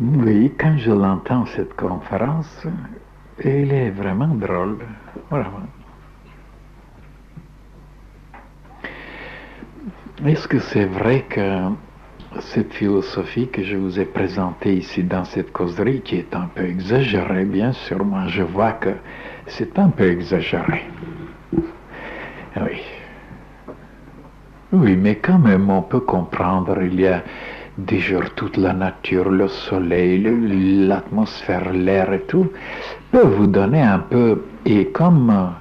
Oui, quand je l'entends, cette conférence, elle est vraiment drôle, vraiment. Est-ce que c'est vrai que cette philosophie que je vous ai présentée ici dans cette causerie, qui est un peu exagérée, bien sûr, moi je vois que c'est un peu exagéré. Oui. Oui, mais quand même, on peut comprendre, il y a des jours, toute la nature, le soleil, l'atmosphère, l'air et tout, peut vous donner un peu, et comme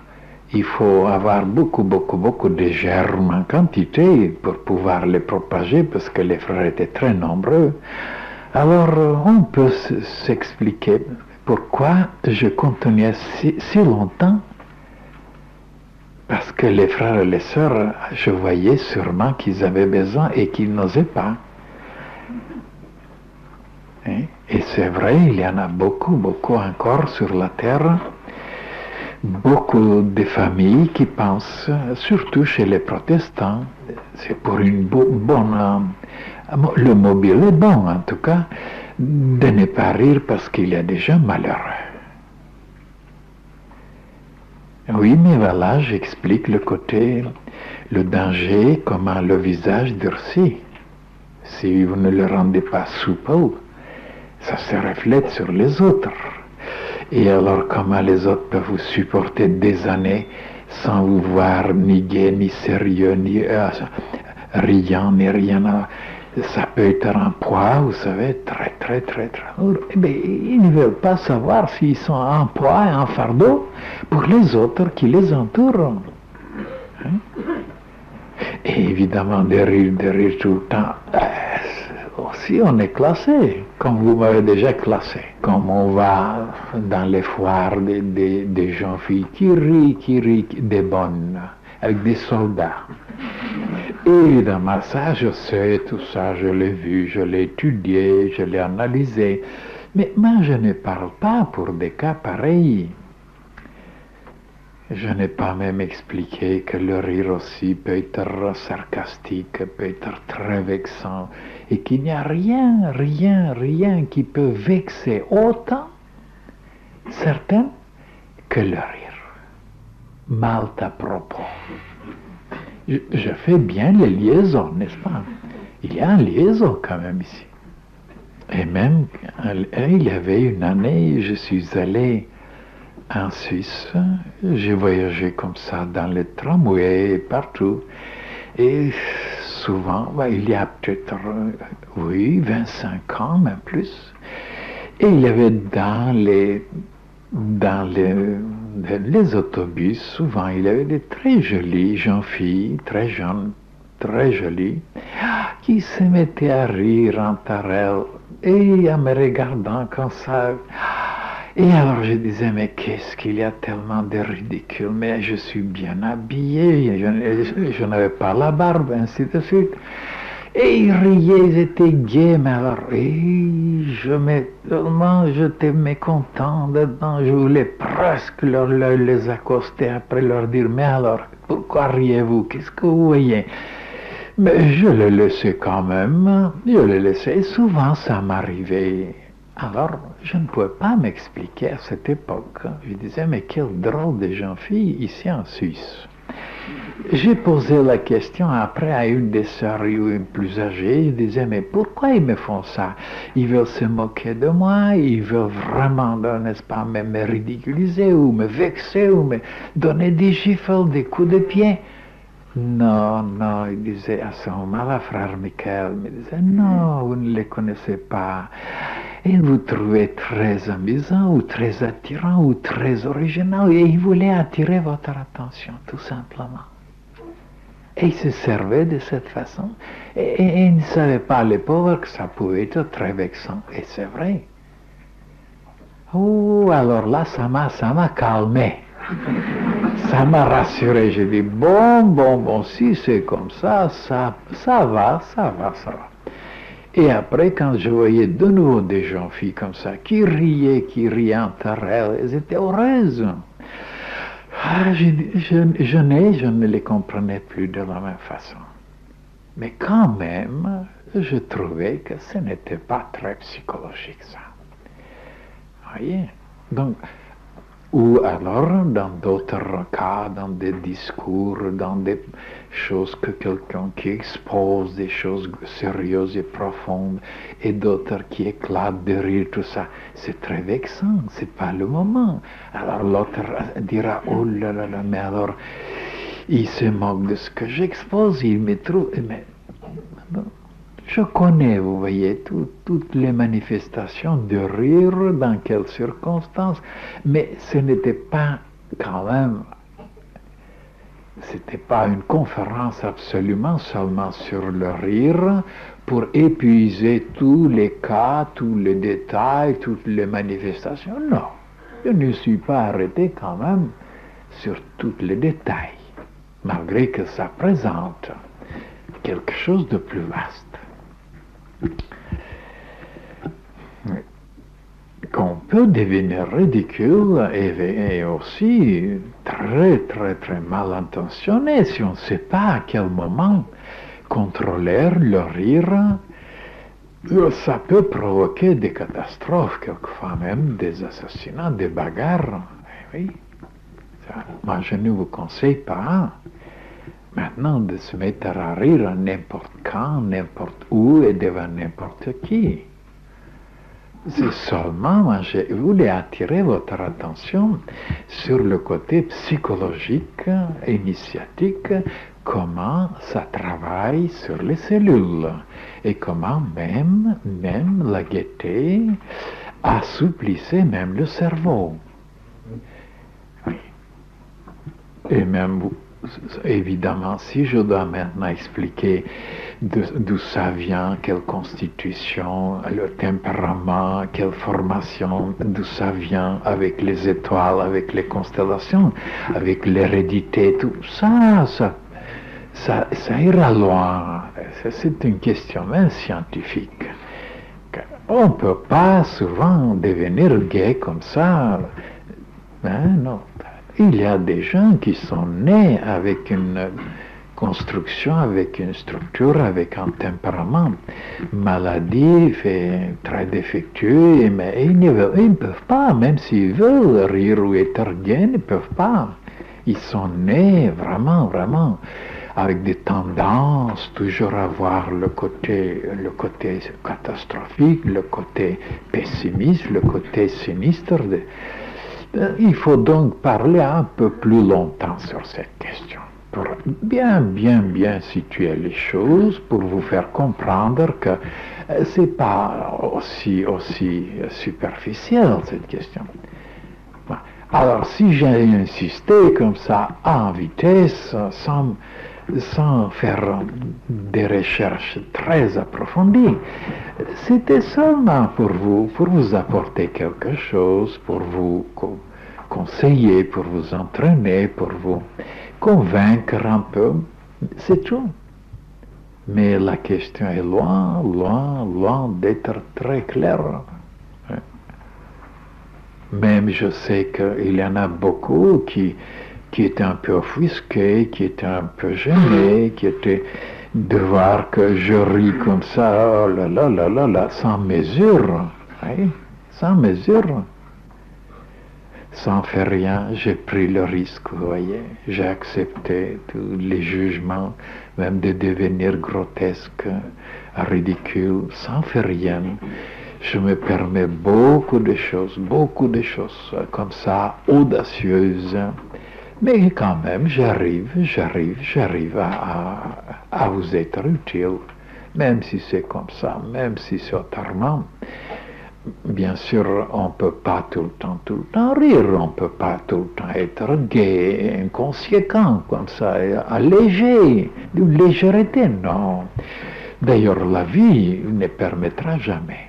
il faut avoir beaucoup de germes en quantité pour pouvoir les propager, parce que les frères étaient très nombreux, alors on peut s'expliquer pourquoi je continuais si longtemps. Parce que les frères et les sœurs, je voyais sûrement qu'ils avaient besoin et qu'ils n'osaient pas. Hein? Et c'est vrai, il y en a beaucoup encore sur la terre. Beaucoup de familles qui pensent, surtout chez les protestants, c'est pour une bonne... le mobile est bon en tout cas, de ne pas rire parce qu'il y a déjà malheureux. Oui, mais voilà, j'explique le côté, le danger, comment le visage durcit. Si vous ne le rendez pas souple, ça se reflète sur les autres. Et alors, comment les autres peuvent vous supporter des années sans vous voir ni gai, ni sérieux, ni riant, ni rien. Ça peut être un poids, vous savez, très lourd. Eh bien, ils ne veulent pas savoir s'ils sont un poids, un fardeau pour les autres qui les entourent. Hein? Et évidemment, de rire tout le temps. Aussi, on est classé, comme vous m'avez déjà classé. Comme on va dans les foires des jeunes filles qui rient, des bonnes, avec des soldats. Évidemment, ça, je sais, tout ça, je l'ai vu, je l'ai étudié, je l'ai analysé. Mais moi, je ne parle pas pour des cas pareils. Je n'ai pas même expliqué que le rire aussi peut être sarcastique, peut être très vexant, et qu'il n'y a rien qui peut vexer autant certains que le rire. Mal à propos. Je fais bien les liaisons, n'est-ce pas? Il y a une liaison quand même ici. Et même, il y avait une année, je suis allé en Suisse, j'ai voyagé comme ça dans les tramways, partout. Et souvent, il y a peut-être, oui, 25 ans, même plus. Et il y avait dans les autobus, souvent, il y avait des très jolies jeunes filles, très jeunes, très jolies, qui se mettaient à rire entre elles et en me regardant comme ça. Et alors je disais, mais qu'est-ce qu'il y a tellement de ridicule, mais je suis bien habillé, je n'avais pas la barbe, ainsi de suite. Et ils riaient, ils étaient gais, mais alors, tellement j'étais mécontent dedans, je voulais presque les accoster après leur dire, mais alors, pourquoi riez-vous, qu'est-ce que vous voyez? Mais je le laissais quand même, je le laissais, et souvent ça m'arrivait. Alors, je ne pouvais pas m'expliquer à cette époque. Je disais, mais quel drôle de jeunes filles ici en Suisse. J'ai posé la question après à une des sœurs plus âgées. Je disais, mais pourquoi ils me font ça? Ils veulent se moquer de moi, ils veulent vraiment, n'est-ce pas, me ridiculiser ou me vexer ou me donner des gifles, des coups de pied. Non, il disait à ce moment-là, frère Michael me disait, non, vous ne les connaissez pas. Et vous trouvez très amusant ou très attirant ou très original et il voulait attirer votre attention, tout simplement. Et il se servait de cette façon. Et il ne savait pas, les pauvres, que ça pouvait être très vexant. Et c'est vrai. Oh, alors là, ça m'a calmé. Ça m'a rassuré. J'ai dit, bon, si c'est comme ça va. Et après, quand je voyais de nouveau des jeunes filles comme ça, qui riaient entre elles, elles étaient heureuses. Je ne les comprenais plus de la même façon. Mais quand même, je trouvais que ce n'était pas très psychologique ça. Voyez? Donc, ou alors, dans d'autres cas, dans des discours, dans des choses que quelqu'un qui expose des choses sérieuses et profondes, et d'autres qui éclatent de rire, tout ça, c'est très vexant, c'est pas le moment. Alors l'autre dira, oh là là là, mais alors, il se moque de ce que j'expose, il me trouve... Mais, je connais, vous voyez, toutes les manifestations de rire, dans quelles circonstances, mais ce n'était pas quand même, c'était pas une conférence absolument seulement sur le rire pour épuiser tous les cas, tous les détails, toutes les manifestations. Non, je ne suis pas arrêté quand même sur tous les détails, malgré que ça présente quelque chose de plus vaste. Qu'on peut devenir ridicule et aussi très très très mal intentionné si on ne sait pas à quel moment contrôler le rire. Ça peut provoquer des catastrophes, quelquefois même des assassinats, des bagarres. Oui, ça, moi je ne vous conseille pas maintenant de se mettre à rire n'importe quand, n'importe où et devant n'importe qui. C'est seulement, moi, je voulais attirer votre attention sur le côté psychologique, initiatique, comment ça travaille sur les cellules et comment même la gaieté assouplissait même le cerveau. Oui. Et même évidemment, si je dois maintenant expliquer d'où ça vient, quelle constitution, le tempérament, quelle formation, d'où ça vient avec les étoiles, avec les constellations, avec l'hérédité, tout ça ira loin. C'est une question même scientifique. On ne peut pas souvent devenir gay comme ça. Hein, non. Il y a des gens qui sont nés avec une construction, avec une structure, avec un tempérament maladif et très défectueux, mais ils ne peuvent pas, même s'ils veulent rire ou être gays, ils ne peuvent pas. Ils sont nés vraiment, vraiment avec des tendances, toujours avoir le côté catastrophique, le côté pessimiste, le côté sinistre. Il faut donc parler un peu plus longtemps sur cette question, pour bien situer les choses, pour vous faire comprendre que c'est pas aussi superficiel cette question. Alors si j'ai insisté comme ça en vitesse, sans faire des recherches très approfondies, c'était seulement pour vous apporter quelque chose, pour vous conseiller, pour vous entraîner, pour vous convaincre un peu, c'est tout. Mais la question est loin d'être très claire. Même je sais qu'il y en a beaucoup qui étaient un peu offusqués, qui étaient un peu gênés, qui étaient de voir que je ris comme ça, oh là là, sans mesure, oui, sans mesure. Sans faire rien, j'ai pris le risque, vous voyez. J'ai accepté tous les jugements, même de devenir grotesque, ridicule, sans faire rien. Je me permets beaucoup de choses comme ça, audacieuses. Mais quand même, j'arrive à vous être utile, même si c'est comme ça, même si c'est autrement. Bien sûr, on ne peut pas tout le temps rire, on ne peut pas tout le temps être gai, inconséquent, comme ça, allégé, de légèreté, non. D'ailleurs, la vie ne permettra jamais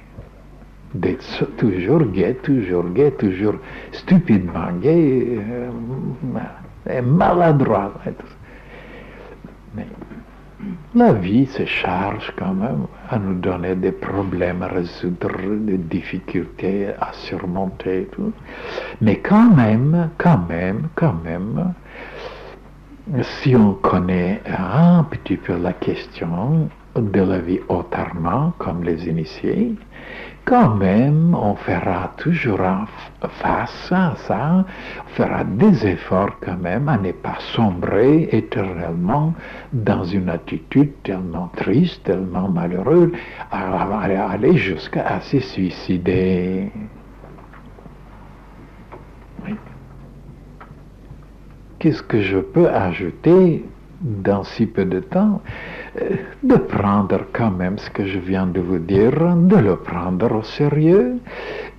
d'être toujours gai, toujours stupidement gai, maladroit. Mais la vie se charge quand même à nous donner des problèmes à résoudre, des difficultés à surmonter, tout. Mais quand même, si on connaît un petit peu la question, de la vie autrement, comme les initiés, quand même, on fera toujours face à ça, on fera des efforts quand même à ne pas sombrer éternellement dans une attitude tellement triste, tellement malheureuse, à aller jusqu'à se suicider. Oui. Qu'est-ce que je peux ajouter dans si peu de temps? De prendre quand même ce que je viens de vous dire, de le prendre au sérieux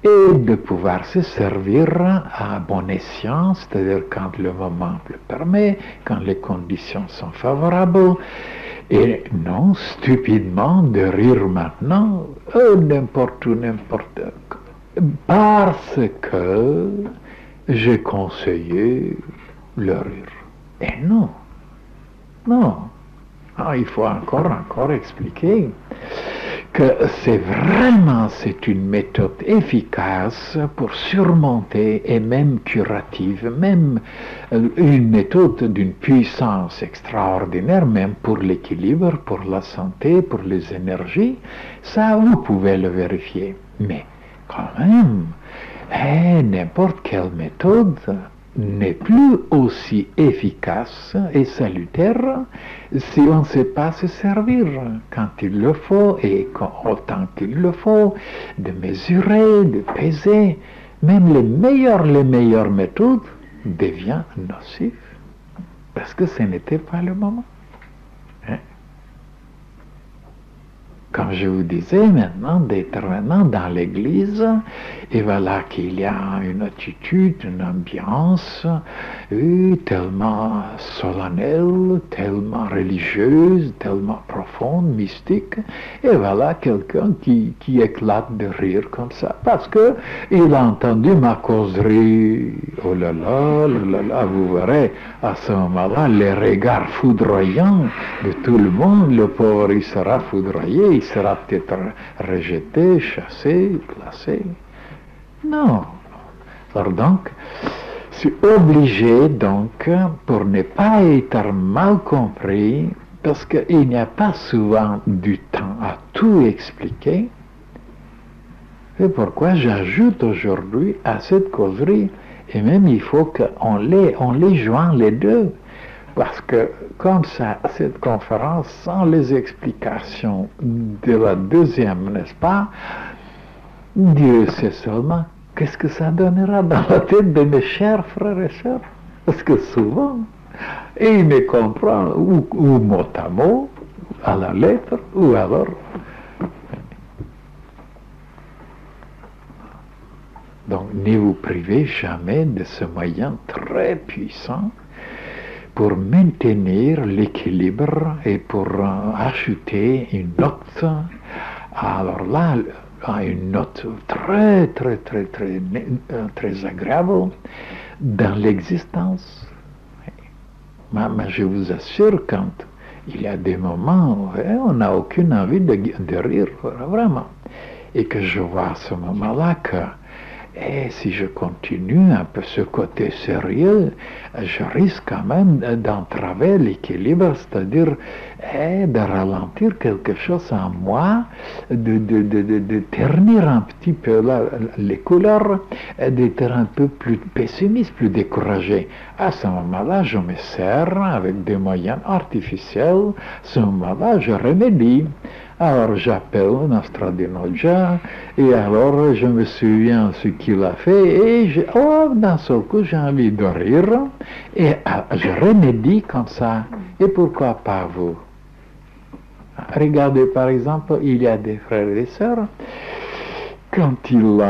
et de pouvoir se servir à bon escient, c'est-à-dire quand le moment le permet, quand les conditions sont favorables, et non stupidement de rire maintenant, n'importe où, n'importe où, parce que j'ai conseillé le rire. Et non, non. Il faut encore expliquer que c'est une méthode efficace pour surmonter et même curative, même une méthode d'une puissance extraordinaire, même pour l'équilibre, pour la santé, pour les énergies. Ça, vous pouvez le vérifier. Mais quand même, n'importe quelle méthode n'est plus aussi efficace et salutaire si on ne sait pas se servir quand il le faut et autant qu'il le faut, de mesurer, de peser. Même les meilleures méthodes deviennent nocives parce que ce n'était pas le moment. Comme je vous disais maintenant, d'être maintenant dans l'église, et voilà qu'il y a une attitude, une ambiance tellement solennelle, tellement religieuse, tellement profonde, mystique, et voilà quelqu'un qui éclate de rire comme ça, parce que il a entendu ma causerie. Oh là là, vous verrez à ce moment-là les regards foudroyants de tout le monde, le pauvre il sera foudroyé, il sera peut-être rejeté, chassé, placé. Non. Alors donc, je suis obligé donc, pour ne pas être mal compris, parce qu'il n'y a pas souvent du temps à tout expliquer, c'est pourquoi j'ajoute aujourd'hui à cette causerie, et même il faut qu'on les joigne les deux. Parce que comme ça, cette conférence, sans les explications de la deuxième, n'est-ce pas, Dieu sait seulement qu'est-ce que ça donnera dans la tête de mes chers frères et sœurs. Parce que souvent, ils me comprennent ou mot à mot, à la lettre, ou alors... Donc, ne vous privez jamais de ce moyen très puissant pour maintenir l'équilibre et pour ajouter une note. Alors là, une note très agréable dans l'existence. Mais je vous assure, quand il y a des moments où on n'a aucune envie de rire, vraiment, et que je vois à ce moment-là que si je continue un peu ce côté sérieux, je risque quand même d'entraver l'équilibre, c'est-à-dire de ralentir quelque chose en moi, de ternir un petit peu les couleurs, d'être un peu plus pessimiste, plus découragé. À ce moment-là, je me sers avec des moyens artificiels. À ce moment-là, je remédie. Alors j'appelle Nostradinoja et alors je me souviens ce qu'il a fait et d'un seul coup j'ai envie de rire et je remédie comme ça. Et pourquoi pas vous? Regardez par exemple, il y a des frères et des sœurs, quand ils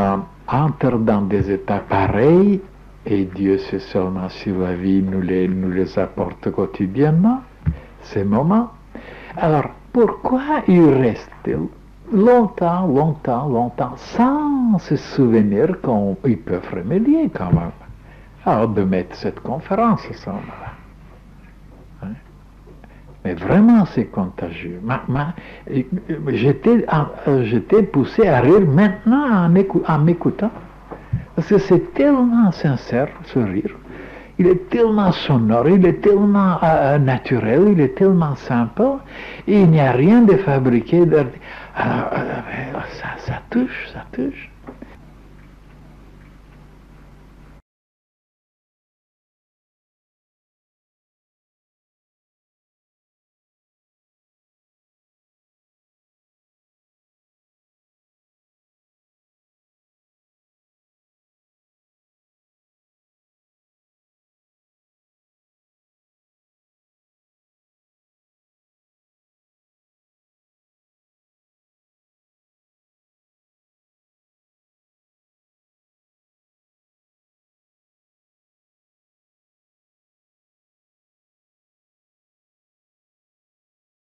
entrent dans des états pareils, et Dieu sait seulement si la vie nous les apporte quotidiennement, ces moments, alors pourquoi ils restent longtemps sans se souvenir qu'ils peuvent remédier quand même? Alors de mettre cette conférence à ce moment-là. Mais vraiment c'est contagieux. J'étais poussé à rire maintenant en m'écoutant. Parce que c'est tellement sincère ce rire. il est tellement sonore, il est tellement naturel, il est tellement simple, et il n'y a rien de fabriqué. Alors, ça touche, ça touche.